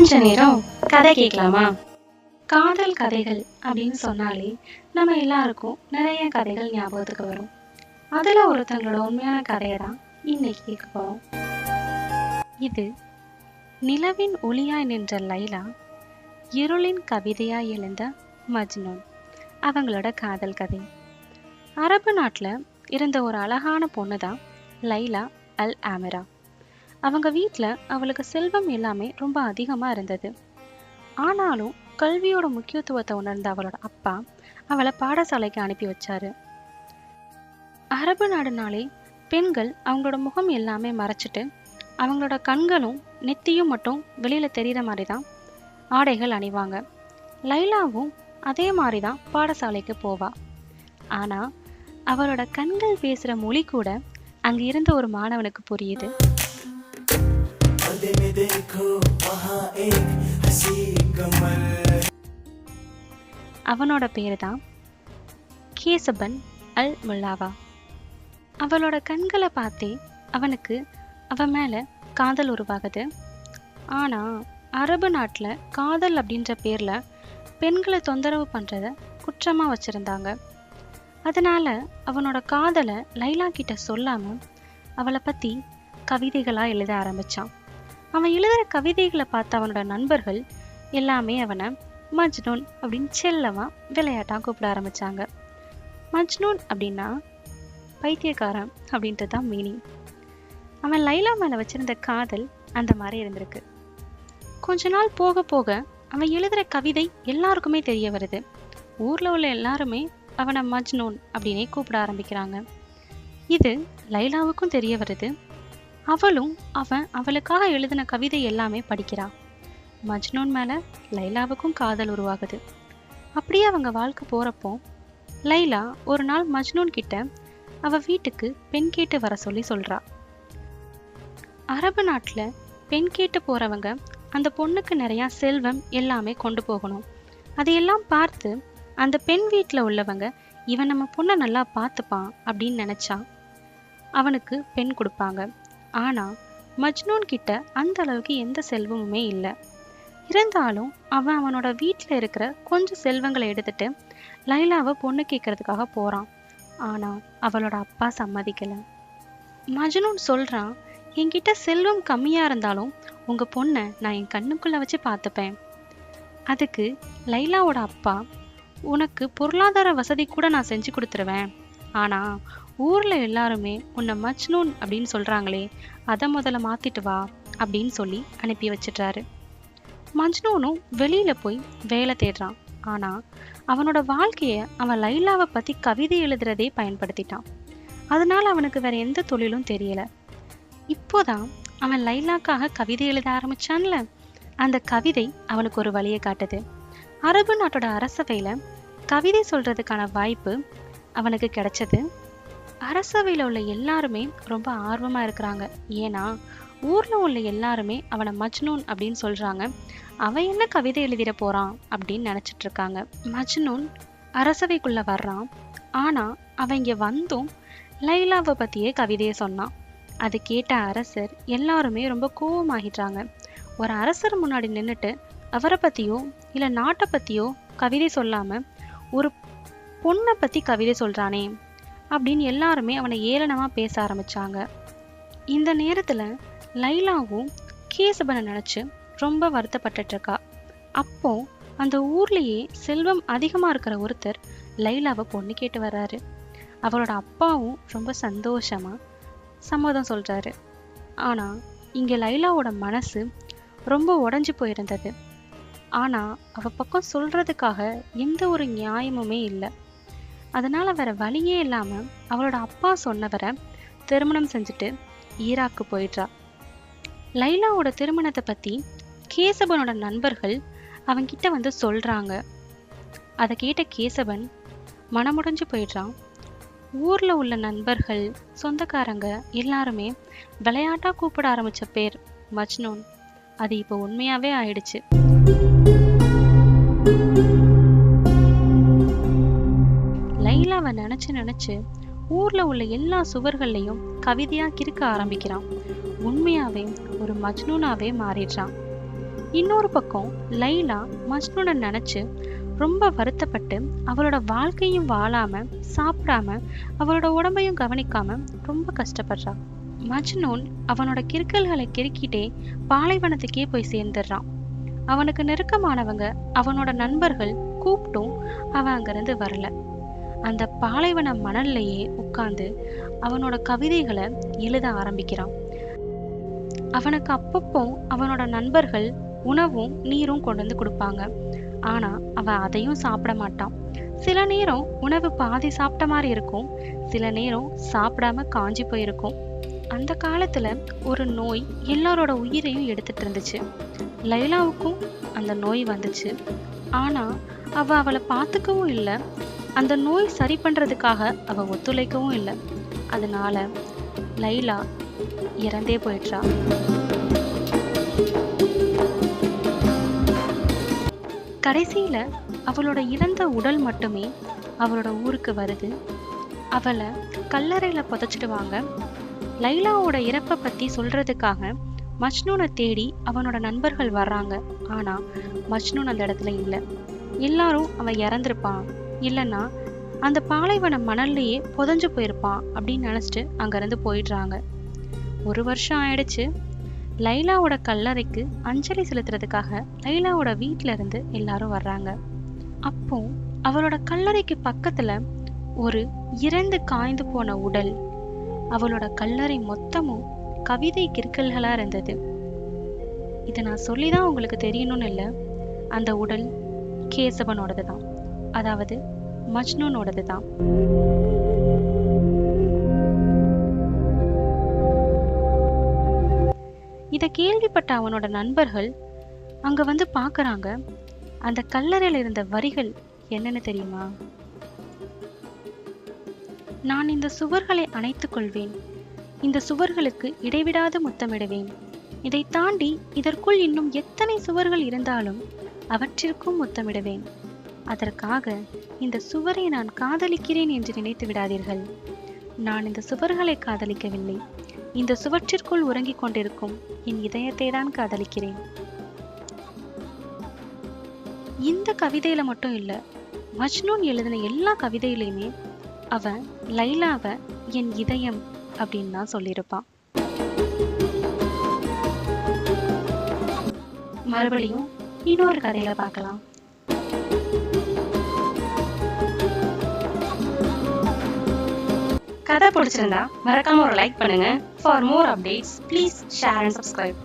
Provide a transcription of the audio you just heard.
கொஞ்ச நேரம் கதை கேட்கலாமா? காதல் கதைகள் அப்படின்னு சொன்னாலே நம்ம எல்லாருக்கும் நிறைய கதைகள் ஞாபகத்துக்கு வரும். அதுல ஒருத்தங்களோட உண்மையான கதையை தான் இன்னைக்கு கேட்க போறோம். இது நிலவின் ஒளியாய் நின்ற லைலா, இருளின் கவிதையாய் எழுந்த மஜ்னூன், அவங்களோட காதல் கதை. அரபு நாட்டில் இருந்த ஒரு அழகான பொண்ணு தான் லைலா அல் ஆமிரா. அவங்க வீட்டில் அவளுக்கு செல்வம் எல்லாமே ரொம்ப அதிகமாக இருந்தது. ஆனாலும் கல்வியோட முக்கியத்துவத்தை உணர்ந்த அவளோட அப்பா அவளை பாடசாலைக்கு அனுப்பி வச்சாரு. அரபு நாடுனாலே பெண்கள் அவங்களோட முகம் எல்லாமே மறைச்சிட்டு அவங்களோட கண்களும் நெத்தியும் மட்டும் வெளியில தெரிகிற மாதிரி தான் ஆடைகள் அணிவாங்க. லைலாவும் அதே மாதிரி தான் பாடசாலைக்கு போவா. ஆனா அவளோட கண்கள் பேசுற மொழி கூட அங்க இருந்த ஒரு மாணவனுக்கு புரியுது. அவனோட பேரு தான் கேசபன் அல் முல்லாவா. அவளோட கண்களை பார்த்தே அவனுக்கு அவன் மேல காதல் உருவாகுது. ஆனா அரபு நாட்டுல காதல் அப்படின்ற பேர்ல பெண்களை தொந்தரவு பண்றத குற்றமா வச்சிருந்தாங்க. அதனால அவனோட காதலை லைலா கிட்ட சொல்லாம அவளை பத்தி கவிதைகளா எழுத ஆரம்பிச்சான். அவன் எழுதுற கவிதைகளை பார்த்த அவனோட நண்பர்கள் எல்லாமே அவனை மஜ்னூன் அப்படின்னு செல்லமா விளையாட்டா கூப்பிட ஆரம்பிச்சாங்க. மஜ்னூன் அப்படின்னா பைத்தியக்காரன் அப்படின்றது தான் மீனிங். அவன் லைலா மேல வச்சிருந்த காதல் அந்த மாதிரி இருந்திருக்கு. கொஞ்ச நாள் போக போக அவன் எழுதுற கவிதை எல்லாருக்குமே தெரிய வருது. ஊர்ல உள்ள எல்லாருமே அவனை மஜ்னூன் அப்படின்னே கூப்பிட ஆரம்பிக்கிறாங்க. இது லைலாவுக்கும் தெரிய வருது. அவளும் அவளுக்காக எழுதின கவிதை எல்லாமே படிக்கிறா. மஜ்னூன் மேல லைலாவுக்கும் காதல் உருவாகுது. அப்படியே அவங்க வாழ்க்கை போறப்போ லைலா ஒரு நாள் மஜ்னூன் கிட்ட அவ வீட்டுக்கு பெண் கேட்டு வர சொல்லி சொல்றா. அரபு நாட்டுல பெண் கேட்டு போறவங்க அந்த பொண்ணுக்கு நிறைய செல்வம் எல்லாமே கொண்டு போகணும். அதையெல்லாம் பார்த்து அந்த பெண் வீட்டுல உள்ளவங்க இவன் நம்ம பொண்ணை நல்லா பார்த்துப்பான் அப்படின்னு நினைச்சா அவனுக்கு பெண் கொடுப்பாங்க. ஆனா மஜ்னூன் கிட்ட அந்த அளவுக்கு எந்த செல்வமுமே இல்லை. இருந்தாலும் அவனோட வீட்டில் இருக்கிற கொஞ்சம் செல்வங்களை எடுத்துட்டு லைலாவை பொண்ணு கேட்கறதுக்காக போறான். ஆனா அவளோட அப்பா சம்மதிக்கல. மஜ்னூன் சொல்றான், என்கிட்ட செல்வம் கம்மியா இருந்தாலும் உங்க பொண்ணை நான் என் கண்ணுக்குள்ள வச்சு பார்த்துப்பேன். அதுக்கு லைலாவோட அப்பா, உனக்கு பொருளாதார வசதி கூட நான் செஞ்சு கொடுத்துருவேன். ஆனா ஊர்ல எல்லாருமே உன்னை மஜ்னூன் அப்படின்னு சொல்றாங்களே, அதை முதல்ல மாத்திட்டு வா அப்படின்னு சொல்லி அனுப்பி வச்சிடுறாரு. மஜ்னூனும் வெளியில போய் வேலை தேடுறான். ஆனா அவனோட வாழ்க்கைய அவன் லைலாவை பத்தி கவிதை எழுதுறதே பயன்படுத்திட்டான். அதனால அவனுக்கு வேற எந்த தொழிலும் தெரியல. இப்போதான் அவன் லைலாக்காக கவிதை எழுத ஆரம்பிச்சான்ல, அந்த கவிதை அவனுக்கு ஒரு வழியை காட்டுது. அரபு நாட்டோட அரசவையில கவிதை சொல்றதுக்கான வாய்ப்பு அவனுக்கு கிடைச்சது. அரசவையில் உள்ள எல்லாருமே ரொம்ப ஆர்வமா இருக்கிறாங்க. ஏன்னா ஊர்ல உள்ள எல்லாருமே அவனை மஜ்னூன் அப்படின்னு சொல்றாங்க. அவன் என்ன கவிதை எழுதிட போறான் அப்படின்னு நினைச்சிட்டு இருக்காங்க. மஜ்னூன் அரசவைக்குள்ள வர்றான். ஆனா அவன் இங்க வந்தும் லைலாவை பத்தியே கவிதையை சொன்னான். அது கேட்ட அரசர் எல்லாருமே ரொம்ப கோவமாகிட்டாங்க. ஒரு அரசர் முன்னாடி நின்றுட்டு அவரை பத்தியோ இல்ல நாட்டை பத்தியோ கவிதை சொல்லாம ஒரு பொண்ணை பத்தி கவிதை சொல்றானே அப்படின்னு எல்லாருமே அவனை ஏளனமா பேச ஆரம்பிச்சாங்க. இந்த நேரத்துல லைலாவும் கேசபனை நினைச்சு ரொம்ப வருத்தப்பட்டுட்டு இருக்கா. அப்போ அந்த ஊர்லயே செல்வம் அதிகமா இருக்கிற ஒருத்தர் லைலாவை பொண்ணு கேட்டு வர்றாரு. அவளோட அப்பாவும் ரொம்ப சந்தோஷமா சம்மதம் சொல்றாரு. ஆனா இங்க லைலாவோட மனசு ரொம்ப உடைஞ்சு போயிருந்தது. ஆனா அவ பக்கம் சொல்றதுக்காக எந்த ஒரு நியாயமுமே இல்லை. அதனால வேற வழியே இல்லாம அவளோட அப்பா சொன்னவரை திருமணம் செஞ்சுட்டு ஈராக்கு போயிடுறா. லைலாவோட திருமணத்தை பத்தி கேசபனோட நண்பர்கள் அவன்கிட்ட வந்து சொல்றாங்க. அதை கேட்ட கேசபன் மனமுடைஞ்சு போயிடுறான். ஊர்ல உள்ள நண்பர்கள், சொந்தக்காரங்க எல்லாருமே விளையாட்டா கூப்பிட ஆரம்பிச்ச பேர் மஜ்னூன், அது இப்போ உண்மையாவே ஆயிடுச்சு. லைலாவை நினைச்சு ஊர்ல உள்ள எல்லா சுவர்கள்லையும் கவிதையா கிறுக்க ஆரம்பிக்கிறான். உண்மையாவே ஒரு மஜ்னூனாவே மாறிடுறான். இன்னொரு பக்கம் லைலா மஜ்னுனை நினைச்சு ரொம்ப வருத்தப்பட்டு அவளோட வாழ்க்கையும் வாழாம சாப்பிடாம அவளோட உடம்பையும் கவனிக்காம ரொம்ப கஷ்டப்படுறா. மஜ்னூன் அவனோட கிறுக்கல்களை கிறுக்கிட்டே பாலைவனத்துக்கே போய் சேர்ந்துடுறான். அவனுக்கு நெருக்கமானவங்க அவனோட நண்பர்கள் கூப்பிட்டும் அவன் அங்கிருந்து வரல. அந்த பாலைவன மணல்லையே உட்கார்ந்து அவனோட கவிதைகளை எழுத ஆரம்பிக்கிறான். அவனுக்கு அப்பப்போ அவனோட நண்பர்கள் உணவும் நீரும் கொண்டு வந்து கொடுப்பாங்க. ஆனா அவன் அதையும் சாப்பிட மாட்டான். சில நேரம் உணவு பாதி சாப்பிட்ட மாதிரி இருக்கும், சில நேரம் சாப்பிடாம காஞ்சி போயிருக்கும். அந்த காலத்துல ஒரு நோய் எல்லாரோட உயிரையும் எடுத்துட்டு இருந்துச்சு. லைலாவுக்கும் அந்த நோய் வந்துச்சு. ஆனா அவளை பார்த்துக்கவும் இல்லை, அந்த நோய் சரி பண்றதுக்காக அவ ஒத்துழைக்கவும் இல்லை. அதனால லைலா இறந்தே போயிட்டா. கடைசியில அவளோட இறந்த உடல் மட்டுமே அவளோட ஊருக்கு வருது. அவளை கல்லறையில புதைச்சிடுவாங்க. லைலாவோட இறப்பை பத்தி சொல்றதுக்காக மஜ்னூனை தேடி அவனோட நண்பர்கள் வர்றாங்க. ஆனா மஜ்னூன் அந்த இடத்துல இல்லை. எல்லாரும் அவன் இறந்திருப்பான், இல்லைன்னா அந்த பாலைவன மணல்லையே புதைஞ்சு போயிருப்பான் அப்படின்னு நினைச்சிட்டு அங்கிருந்து போயிடுறாங்க. 1 வருஷம் ஆயிடுச்சு. லைலாவோட கல்லறைக்கு அஞ்சலி செலுத்துறதுக்காக லைலாவோட வீட்டுல இருந்து எல்லாரும் வர்றாங்க. அப்போ அவளோட கல்லறைக்கு பக்கத்துல ஒரு இறந்து காய்ந்து போன உடல். அவளோட கல்லறை மொத்தமும் கவிதை கிறுக்கல்களா இருந்தது. இதை நான் சொல்லிதான் உங்களுக்கு தெரியணும்னு இல்லை. அந்த உடல் கேசவனோடது தான், அதாவது மஜ்னூனோடது தான். இதை கேள்விப்பட்ட அவனோட நண்பர்கள் அங்க வந்து பாக்குறாங்க. அந்த கல்லறையில இருந்த வரிகள் என்னன்னு தெரியுமா? நான் இந்த சுவர்களை அணைத்துக் கொள்வேன், இந்த சுவர்களுக்கு இடைவிடாது முத்தமிடுவேன். இதை தாண்டி இதற்குள் இன்னும் எத்தனை சுவர்கள் இருந்தாலும் அவற்றிற்கும் முத்தமிடுவேன். அதற்காக இந்த சுவரை நான் காதலிக்கிறேன் என்று நினைத்து விடாதீர்கள். நான் இந்த சுவர்களை காதலிக்கவில்லை, இந்த சுவற்றிற்குள் உறங்கிக் கொண்டிருக்கும் என் இதயத்தை தான் காதலிக்கிறேன். இந்த கவிதையில மட்டும் இல்ல, மஜ்னூன் எழுதின எல்லா கவிதையிலையுமே அவன் லைலாவை என் இதயம் அப்படின்னு தான் சொல்லியிருப்பான். மறுபடியும் இன்னொரு கதையில பார்க்கலாம். கதை பிடிச்சிருந்தா மறக்காம ஒரு லைக் பண்ணுங்க. For more updates, please share and subscribe.